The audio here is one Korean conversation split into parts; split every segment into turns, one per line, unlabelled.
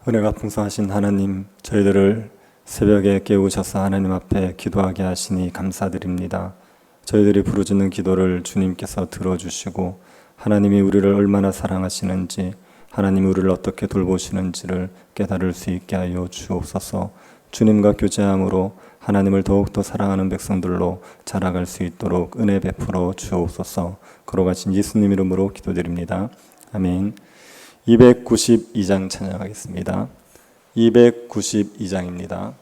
은혜가 풍성하신 하나님, 저희들을 새벽에 깨우셔서 하나님 앞에 기도하게 하시니 감사드립니다. 저희들이 부르짖는 기도를 주님께서 들어주시고 하나님이 우리를 얼마나 사랑하시는지, 하나님이 우리를 어떻게 돌보시는지를 깨달을 수 있게 하여 주옵소서. 주님과 교제함으로 하나님을 더욱더 사랑하는 백성들로 자라갈 수 있도록 은혜 베풀어 주옵소서. 걸어가신 예수님 이름으로 기도드립니다. 아멘. 292장 찬양하겠습니다. 292장입니다.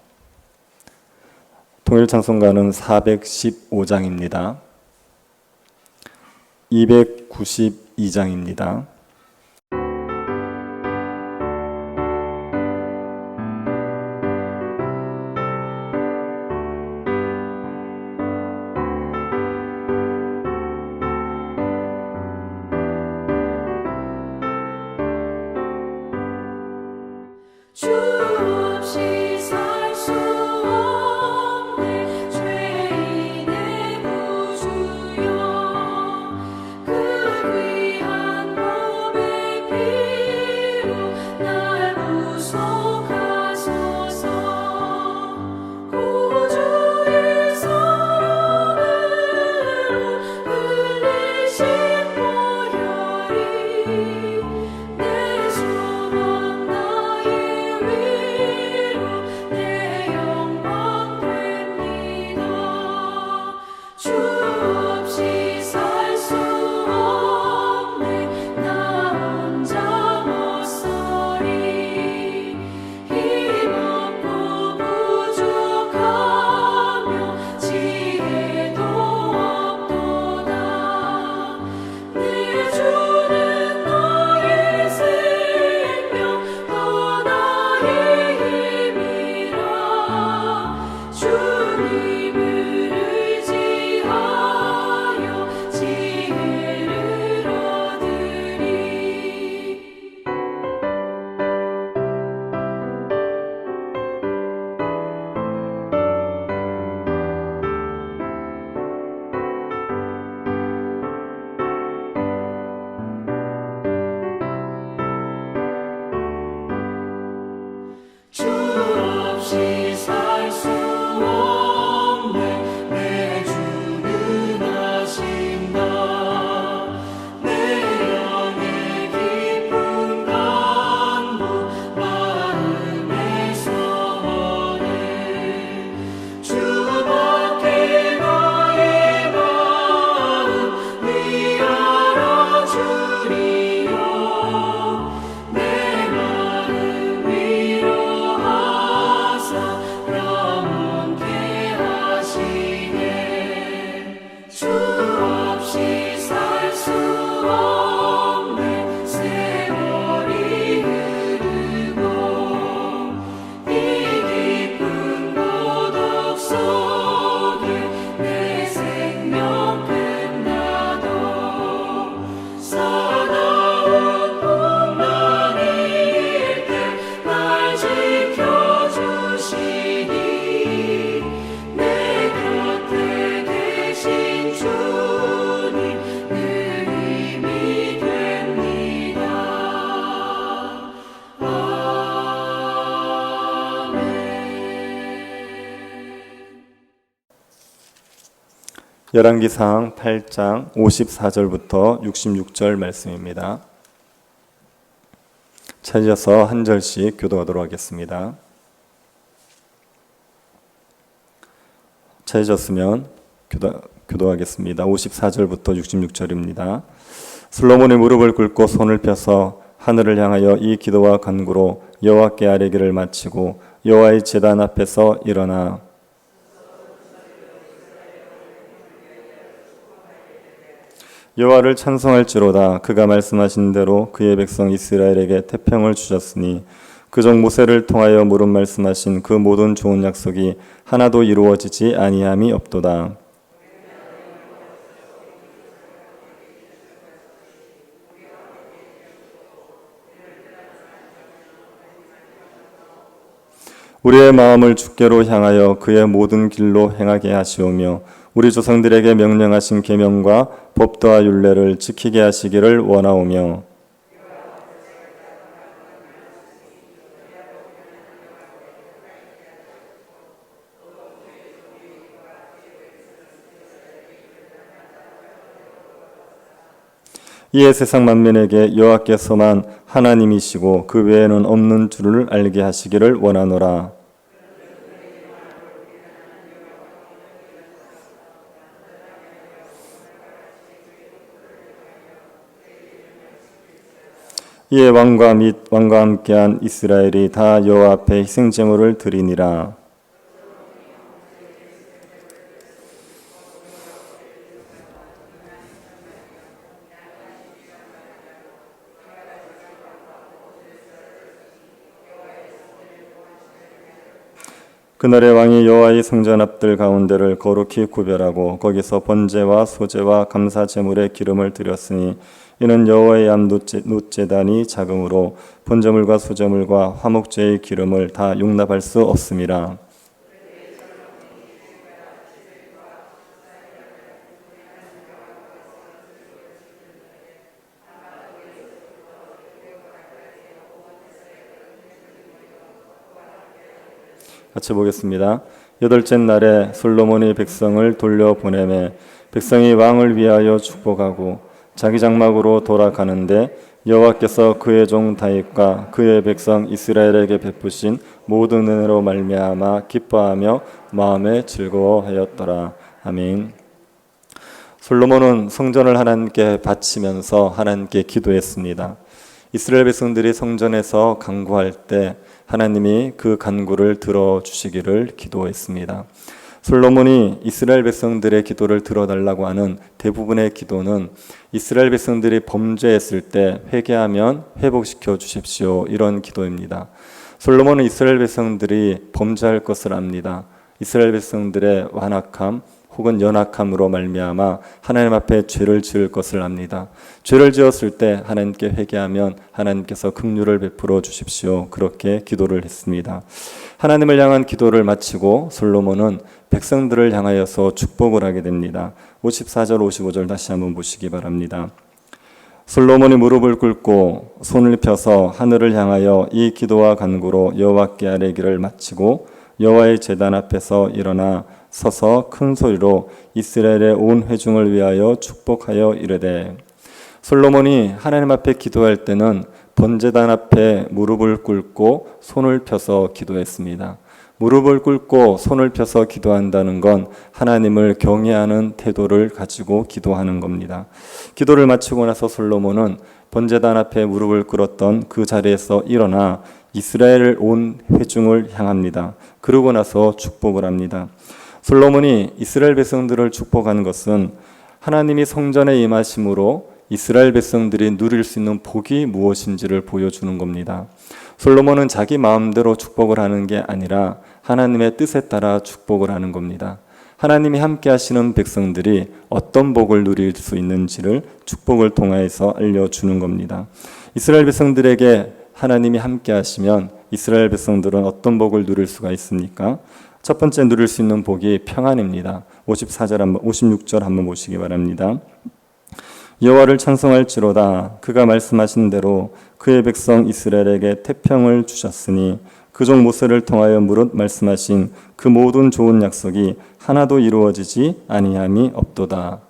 통일찬송가는 415장입니다. 292장입니다.
주 없이 살 수 없네 죄인의 구주여 그 귀한 몸의 피로 날 구속하소서 구주의 사랑으로 흘리신 보혈이 내 소망 나의 위로 내 영광 됩니다. 주 없이 살 수 없네 나 혼자 못 서리 힘없고 부족하며 지혜도 없도다 내 주는 나의 생명 또 나의 힘이라 주님을 의지하여 지혜를 얻으리 주 없이 살 수 없네 내 주는 아신다 내 영의 깊은 간구 마음의 소원을 주밖에 나의 마음 위하여 주리요 내 마음 위로하사 영원케 하시네 주 없이 살 수 없네 세월이 흐르고 이 깊은 고독 속에 내 생명 끝나도 사나운 풍랑일 때 날 지켜주시니 내 곁에 계신 주님 늘 힘이 됩니다. 아멘.
열왕기상 8장 54절부터 66절 말씀입니다. 찾아서 한 절씩 교도하도록 하겠습니다. 찾으셨으면 교도하겠습니다. 54절부터 66절입니다. 솔로몬이 무릎을 꿇고 손을 펴서 하늘을 향하여 이 기도와 간구로 여호와께 아뢰기를 마치고 여호와의 제단 앞에서 일어나 여호와를 찬송할지로다. 그가 말씀하신 대로 그의 백성 이스라엘에게 태평을 주셨으니 그종 모세를 통하여 물은 말씀하신 그 모든 좋은 약속이 하나도 이루어지지 아니함이 없도다. 우리의 마음을 주께로 향하여 그의 모든 길로 행하게 하시오며 우리 조상들에게 명령하신 계명과 법도와 율례를 지키게 하시기를 원하오며 이에 세상 만민에게 여호와께서만 하나님이시고 그 외에는 없는 줄을 알게 하시기를 원하노라. 이에 왕과 및 왕과 함께한 이스라엘이 다 여호와 앞에 희생 제물을 드리니라. 그날에 왕이 여호와의 성전 앞들 가운데를 거룩히 구별하고 거기서 번제와 소제와 감사 제물의 기름을 드렸으니 이는 여호와의 암 놋제단이 작음으로 번제물과 소제물과 화목제의 기름을 다 용납할 수 없음이라. 같이 보겠습니다. 여덟째 날에 솔로몬이 백성을 돌려보내매 백성이 왕을 위하여 축복하고 자기 장막으로 돌아가는데 여호와께서 그의 종 다윗과 그의 백성 이스라엘에게 베푸신 모든 은혜로 말미암아 기뻐하며 마음에 즐거워하였더라. 아멘. 솔로몬은 성전을 하나님께 바치면서 하나님께 기도했습니다. 이스라엘 백성들이 성전에서 간구할 때 하나님이 그 간구를 들어주시기를 기도했습니다. 솔로몬이 이스라엘 백성들의 기도를 들어달라고 하는 대부분의 기도는 이스라엘 백성들이 범죄했을 때 회개하면 회복시켜 주십시오, 이런 기도입니다. 솔로몬은 이스라엘 백성들이 범죄할 것을 압니다. 이스라엘 백성들의 완악함 혹은 연약함으로 말미암아 하나님 앞에 죄를 지을 것을 압니다. 죄를 지었을 때 하나님께 회개하면 하나님께서 긍휼을 베풀어 주십시오, 그렇게 기도를 했습니다. 하나님을 향한 기도를 마치고 솔로몬은 백성들을 향하여서 축복을 하게 됩니다. 54절 55절 다시 한번 보시기 바랍니다. 솔로몬이 무릎을 꿇고 손을 펴서 하늘을 향하여 이 기도와 간구로 여호와께 아뢰기를 마치고 여호와의 제단 앞에서 일어나 서서 큰 소리로 이스라엘의 온 회중을 위하여 축복하여 이르되, 솔로몬이 하나님 앞에 기도할 때는 번제단 앞에 무릎을 꿇고 손을 펴서 기도했습니다. 무릎을 꿇고 손을 펴서 기도한다는 건 하나님을 경외하는 태도를 가지고 기도하는 겁니다. 기도를 마치고 나서 솔로몬은 번제단 앞에 무릎을 꿇었던 그 자리에서 일어나 이스라엘 온 회중을 향합니다. 그러고 나서 축복을 합니다. 솔로몬이 이스라엘 백성들을 축복하는 것은 하나님이 성전에 임하심으로 이스라엘 백성들이 누릴 수 있는 복이 무엇인지를 보여주는 겁니다. 솔로몬은 자기 마음대로 축복을 하는 게 아니라 하나님의 뜻에 따라 축복을 하는 겁니다. 하나님이 함께 하시는 백성들이 어떤 복을 누릴 수 있는지를 축복을 통해서 알려주는 겁니다. 이스라엘 백성들에게 하나님이 함께 하시면 이스라엘 백성들은 어떤 복을 누릴 수가 있습니까? 첫 번째 누릴 수 있는 복이 평안입니다. 56절 한번 보시기 바랍니다. 여호와를 찬송할지로다. 그가 말씀하신 대로 그의 백성 이스라엘에게 태평을 주셨으니 그 종 모세를 통하여 무릇 말씀하신 그 모든 좋은 약속이 하나도 이루어지지 아니함이 없도다.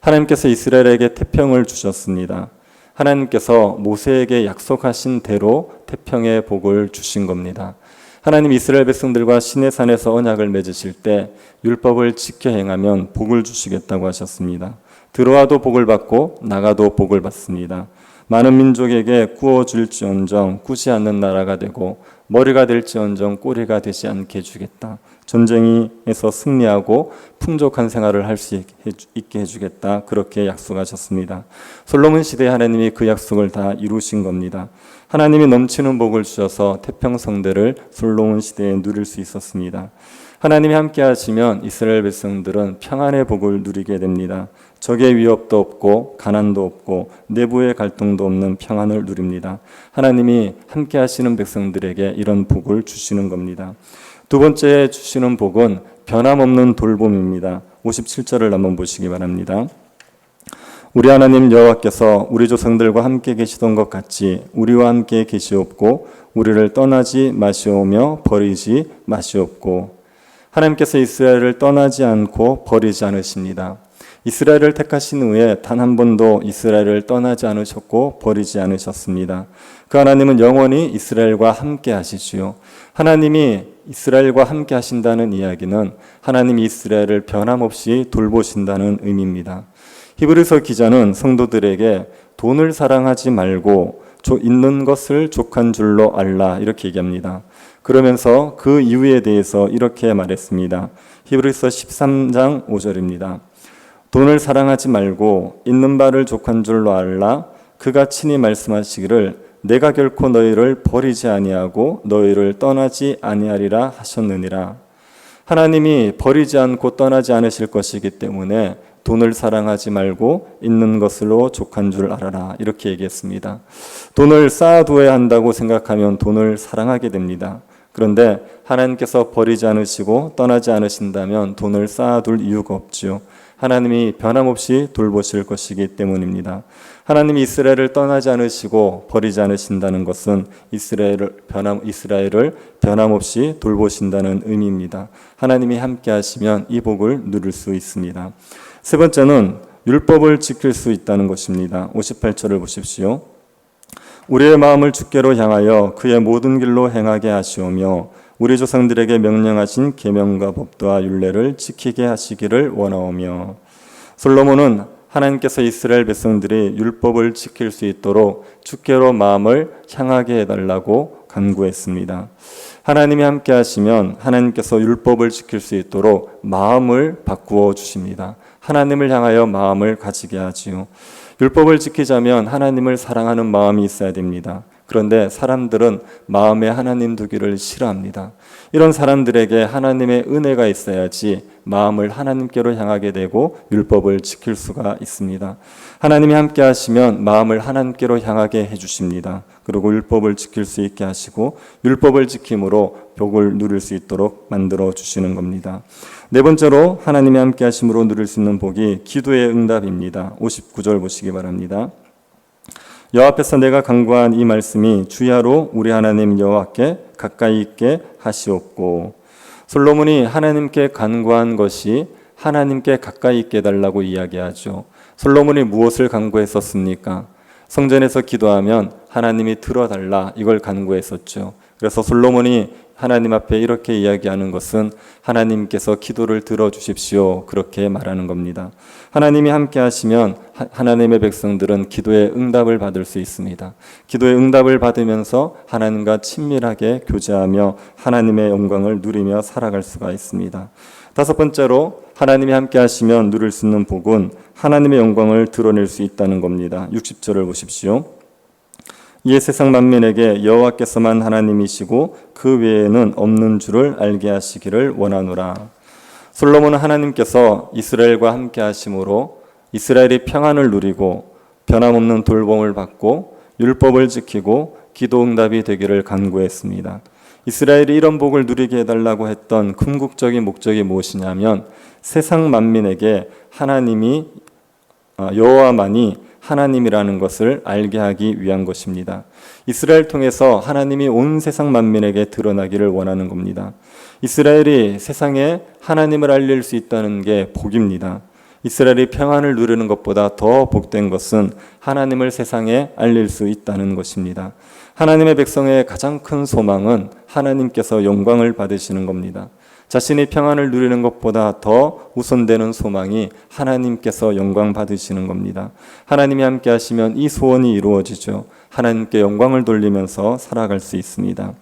하나님께서 이스라엘에게 태평을 주셨습니다. 하나님께서 모세에게 약속하신 대로 태평의 복을 주신 겁니다. 하나님 이스라엘 백성들과 시내산에서 언약을 맺으실 때 율법을 지켜 행하면 복을 주시겠다고 하셨습니다. 들어와도 복을 받고 나가도 복을 받습니다. 많은 민족에게 구워줄지언정 꾸지 않는 나라가 되고 머리가 될지언정 꼬리가 되지 않게 해주겠다. 전쟁에서 승리하고 풍족한 생활을 할 수 있게 해주겠다. 그렇게 약속하셨습니다. 솔로몬 시대에 하나님이 그 약속을 다 이루신 겁니다. 하나님이 넘치는 복을 주셔서 태평성대를 솔로몬 시대에 누릴 수 있었습니다. 하나님이 함께 하시면 이스라엘 백성들은 평안의 복을 누리게 됩니다. 적의 위협도 없고 가난도 없고 내부의 갈등도 없는 평안을 누립니다. 하나님이 함께 하시는 백성들에게 이런 복을 주시는 겁니다. 두 번째 주시는 복은 변함없는 돌봄입니다. 57절을 한번 보시기 바랍니다. 우리 하나님 여호와께서 우리 조상들과 함께 계시던 것 같이 우리와 함께 계시옵고 우리를 떠나지 마시오며 버리지 마시옵고. 하나님께서 이스라엘을 떠나지 않고 버리지 않으십니다. 이스라엘을 택하신 후에 단 한 번도 이스라엘을 떠나지 않으셨고 버리지 않으셨습니다. 그 하나님은 영원히 이스라엘과 함께 하시지요. 하나님이 이스라엘과 함께 하신다는 이야기는 하나님이 이스라엘을 변함없이 돌보신다는 의미입니다. 히브리서 기자는 성도들에게 돈을 사랑하지 말고 있는 것을 족한 줄로 알라 이렇게 얘기합니다. 그러면서 그 이유에 대해서 이렇게 말했습니다. 히브리서 13장 5절입니다. 돈을 사랑하지 말고 있는 바를 족한 줄로 알라. 그가 친히 말씀하시기를 내가 결코 너희를 버리지 아니하고 너희를 떠나지 아니하리라 하셨느니라. 하나님이 버리지 않고 떠나지 않으실 것이기 때문에 돈을 사랑하지 말고 있는 것으로 족한 줄 알아라 이렇게 얘기했습니다. 돈을 쌓아두어야 한다고 생각하면 돈을 사랑하게 됩니다. 그런데 하나님께서 버리지 않으시고 떠나지 않으신다면 돈을 쌓아둘 이유가 없지요. 하나님이 변함없이 돌보실 것이기 때문입니다. 하나님이 이스라엘을 떠나지 않으시고 버리지 않으신다는 것은 이스라엘을 변함없이 돌보신다는 의미입니다. 하나님이 함께 하시면 이 복을 누릴 수 있습니다. 세 번째는 율법을 지킬 수 있다는 것입니다. 58절을 보십시오. 우리의 마음을 주께로 향하여 그의 모든 길로 행하게 하시오며 우리 조상들에게 명령하신 계명과 법도와 율례를 지키게 하시기를 원하오며. 솔로몬은 하나님께서 이스라엘 백성들이 율법을 지킬 수 있도록 주께로 마음을 향하게 해달라고 간구했습니다. 하나님이 함께 하시면 하나님께서 율법을 지킬 수 있도록 마음을 바꾸어 주십니다. 하나님을 향하여 마음을 가지게 하지요. 율법을 지키자면 하나님을 사랑하는 마음이 있어야 됩니다. 그런데 사람들은 마음에 하나님 두기를 싫어합니다. 이런 사람들에게 하나님의 은혜가 있어야지 마음을 하나님께로 향하게 되고 율법을 지킬 수가 있습니다. 하나님이 함께 하시면 마음을 하나님께로 향하게 해주십니다. 그리고 율법을 지킬 수 있게 하시고 율법을 지킴으로 복을 누릴 수 있도록 만들어 주시는 겁니다. 네 번째로 하나님이 함께 하심으로 누릴 수 있는 복이 기도의 응답입니다. 59절 보시기 바랍니다. 여호와 앞에서 내가 간구한 이 말씀이 주야로 우리 하나님 여호와께 가까이 있게 하시옵고. 솔로몬이 하나님께 간구한 것이 하나님께 가까이 있게 해달라고 이야기하죠. 솔로몬이 무엇을 간구했었습니까? 성전에서 기도하면 하나님이 들어달라 이걸 간구했었죠. 그래서 솔로몬이 하나님 앞에 이렇게 이야기하는 것은 하나님께서 기도를 들어주십시오 그렇게 말하는 겁니다. 하나님이 함께 하시면 하나님의 백성들은 기도의 응답을 받을 수 있습니다. 기도의 응답을 받으면서 하나님과 친밀하게 교제하며 하나님의 영광을 누리며 살아갈 수가 있습니다. 다섯 번째로 하나님이 함께 하시면 누릴 수 있는 복은 하나님의 영광을 드러낼 수 있다는 겁니다. 60절을 보십시오. 이에 세상 만민에게 여호와께서만 하나님이시고 그 외에는 없는 줄을 알게 하시기를 원하노라. 솔로몬은 하나님께서 이스라엘과 함께 하심으로 이스라엘이 평안을 누리고 변함없는 돌봄을 받고 율법을 지키고 기도 응답이 되기를 간구했습니다. 이스라엘이 이런 복을 누리게 해달라고 했던 궁극적인 목적이 무엇이냐면 세상 만민에게 하나님이 여호와만이 하나님이라는 것을 알게 하기 위한 것입니다. 이스라엘 통해서 하나님이 온 세상 만민에게 드러나기를 원하는 겁니다. 이스라엘이 세상에 하나님을 알릴 수 있다는 게 복입니다. 이스라엘이 평안을 누리는 것보다 더 복된 것은 하나님을 세상에 알릴 수 있다는 것입니다. 하나님의 백성의 가장 큰 소망은 하나님께서 영광을 받으시는 겁니다. 자신이 평안을 누리는 것보다 더 우선되는 소망이 하나님께서 영광 받으시는 겁니다. 하나님이 함께 하시면 이 소원이 이루어지죠. 하나님께 영광을 돌리면서 살아갈 수 있습니다.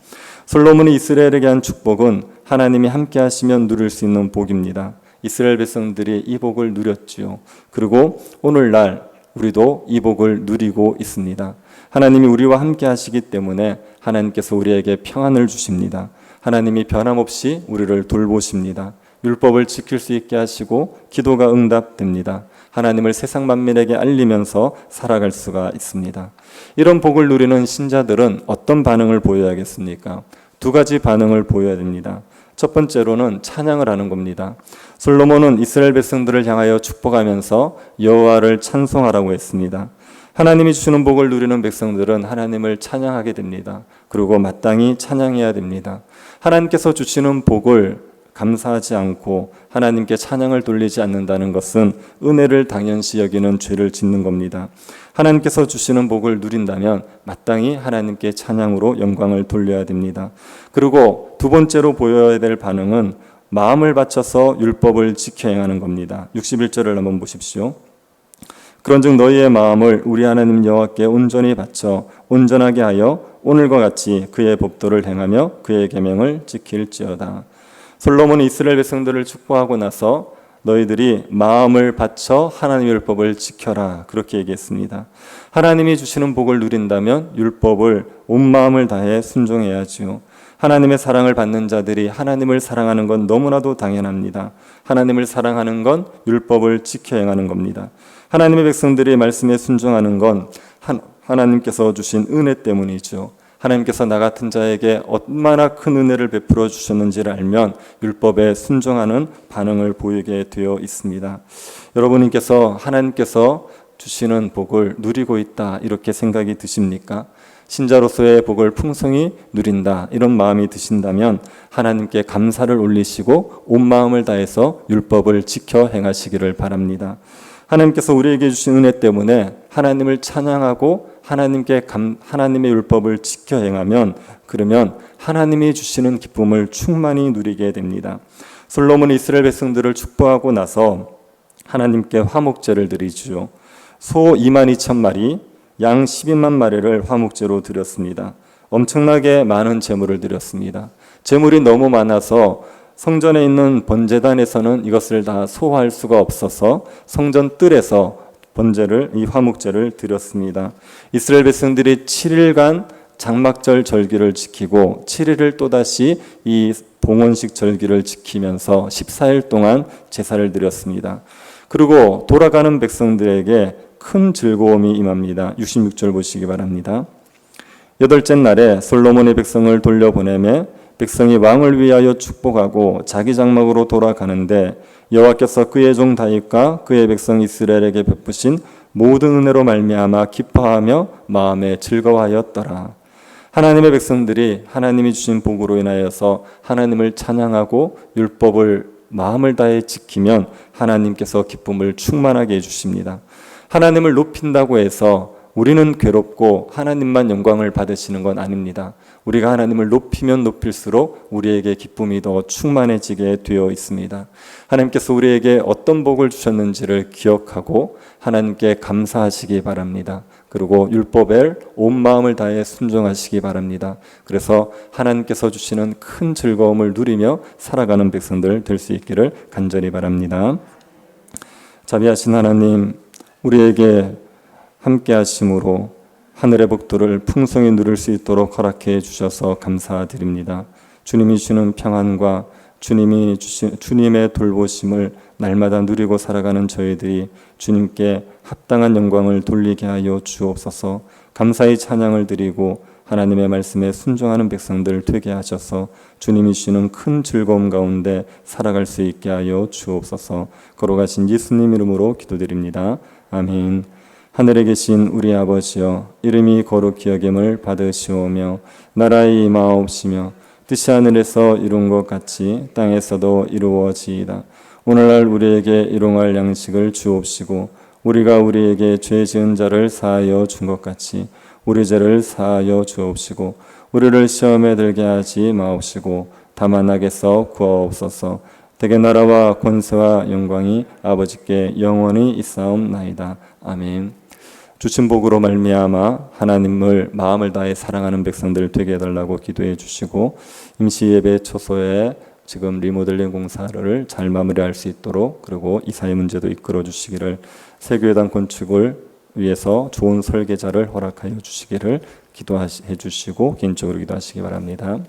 솔로몬이 이스라엘에게 한 축복은 하나님이 함께 하시면 누릴 수 있는 복입니다. 이스라엘 백성들이 이 복을 누렸지요. 그리고 오늘날 우리도 이 복을 누리고 있습니다. 하나님이 우리와 함께 하시기 때문에 하나님께서 우리에게 평안을 주십니다. 하나님이 변함없이 우리를 돌보십니다. 율법을 지킬 수 있게 하시고 기도가 응답됩니다. 하나님을 세상 만민에게 알리면서 살아갈 수가 있습니다. 이런 복을 누리는 신자들은 어떤 반응을 보여야겠습니까? 두 가지 반응을 보여야 됩니다. 첫 번째로는 찬양을 하는 겁니다. 솔로몬은 이스라엘 백성들을 향하여 축복하면서 여호와를 찬송하라고 했습니다. 하나님이 주시는 복을 누리는 백성들은 하나님을 찬양하게 됩니다. 그리고 마땅히 찬양해야 됩니다. 하나님께서 주시는 복을 감사하지 않고 하나님께 찬양을 돌리지 않는다는 것은 은혜를 당연시 여기는 죄를 짓는 겁니다. 하나님께서 주시는 복을 누린다면 마땅히 하나님께 찬양으로 영광을 돌려야 됩니다. 그리고 두 번째로 보여야 될 반응은 마음을 바쳐서 율법을 지켜 행하는 겁니다. 61절을 한번 보십시오. 그런즉 너희의 마음을 우리 하나님 여호와께 온전히 바쳐 온전하게 하여 오늘과 같이 그의 법도를 행하며 그의 계명을 지킬지어다. 솔로몬이 이스라엘 백성들을 축복하고 나서 너희들이 마음을 바쳐 하나님의 율법을 지켜라 그렇게 얘기했습니다. 하나님이 주시는 복을 누린다면 율법을 온 마음을 다해 순종해야지요. 하나님의 사랑을 받는 자들이 하나님을 사랑하는 건 너무나도 당연합니다. 하나님을 사랑하는 건 율법을 지켜 행하는 겁니다. 하나님의 백성들이 말씀에 순종하는 건 하나님께서 주신 은혜 때문이죠. 하나님께서 나 같은 자에게 얼마나 큰 은혜를 베풀어 주셨는지를 알면 율법에 순종하는 반응을 보이게 되어 있습니다. 여러분께서 하나님께서 주시는 복을 누리고 있다 이렇게 생각이 드십니까? 신자로서의 복을 풍성히 누린다 이런 마음이 드신다면 하나님께 감사를 올리시고 온 마음을 다해서 율법을 지켜 행하시기를 바랍니다. 하나님께서 우리에게 주신 은혜 때문에 하나님을 찬양하고 하나님의 율법을 지켜 행하면 그러면 하나님이 주시는 기쁨을 충만히 누리게 됩니다. 솔로몬이 이스라엘 백성들을 축복하고 나서 하나님께 화목제를 드리죠. 소 22,000마리, 양 12만 마리를 화목제로 드렸습니다. 엄청나게 많은 제물을 드렸습니다. 제물이 너무 많아서 성전에 있는 번제단에서는 이것을 다 소화할 수가 없어서 성전 뜰에서 이 화목제를 드렸습니다. 이스라엘 백성들이 7일간 장막절 절기를 지키고 7일을 또다시 이 봉헌식 절기를 지키면서 14일 동안 제사를 드렸습니다. 그리고 돌아가는 백성들에게 큰 즐거움이 임합니다. 66절 보시기 바랍니다. 여덟째 날에 솔로몬의 백성을 돌려보내매 백성이 왕을 위하여 축복하고 자기 장막으로 돌아가는데 여호와께서 그의 종 다윗과 그의 백성 이스라엘에게 베푸신 모든 은혜로 말미암아 기뻐하며 마음에 즐거워하였더라. 하나님의 백성들이 하나님이 주신 복으로 인하여서 하나님을 찬양하고 율법을 마음을 다해 지키면 하나님께서 기쁨을 충만하게 해주십니다. 하나님을 높인다고 해서 우리는 괴롭고 하나님만 영광을 받으시는 건 아닙니다. 우리가 하나님을 높이면 높일수록 우리에게 기쁨이 더 충만해지게 되어 있습니다. 하나님께서 우리에게 어떤 복을 주셨는지를 기억하고 하나님께 감사하시기 바랍니다. 그리고 율법에 온 마음을 다해 순종하시기 바랍니다. 그래서 하나님께서 주시는 큰 즐거움을 누리며 살아가는 백성들 될 수 있기를 간절히 바랍니다. 자비하신 하나님, 우리에게 함께 하심으로 하늘의 복도를 풍성히 누릴 수 있도록 허락해 주셔서 감사드립니다. 주님이 주시는 평안과 주님의 돌보심을 날마다 누리고 살아가는 저희들이 주님께 합당한 영광을 돌리게 하여 주옵소서. 감사의 찬양을 드리고 하나님의 말씀에 순종하는 백성들 되게 하셔서 주님이 주시는 큰 즐거움 가운데 살아갈 수 있게 하여 주옵소서. 걸어가신 예수님 이름으로 기도드립니다. 아멘. 하늘에 계신 우리 아버지여, 이름이 거룩히 여김을 받으시오며 나라의 임하옵시며 뜻이 하늘에서 이룬 것 같이 땅에서도 이루어지이다. 오늘날 우리에게 일용할 양식을 주옵시고 우리가 우리에게 죄 지은 자를 사하여 준 것 같이 우리 죄를 사하여 주옵시고 우리를 시험에 들게 하지 마옵시고 다만 악에서 구하옵소서. 대개 나라와 권세와 영광이 아버지께 영원히 있사옵나이다. 아멘. 주신 복으로 말미암아 하나님을 마음을 다해 사랑하는 백성들 되게 해달라고 기도해 주시고 임시 예배 초소에 지금 리모델링 공사를 잘 마무리할 수 있도록 그리고 이사의 문제도 이끌어 주시기를 새교회당 건축을 위해서 좋은 설계자를 허락하여 주시기를 기도해 주시고 개인적으로 기도하시기 바랍니다.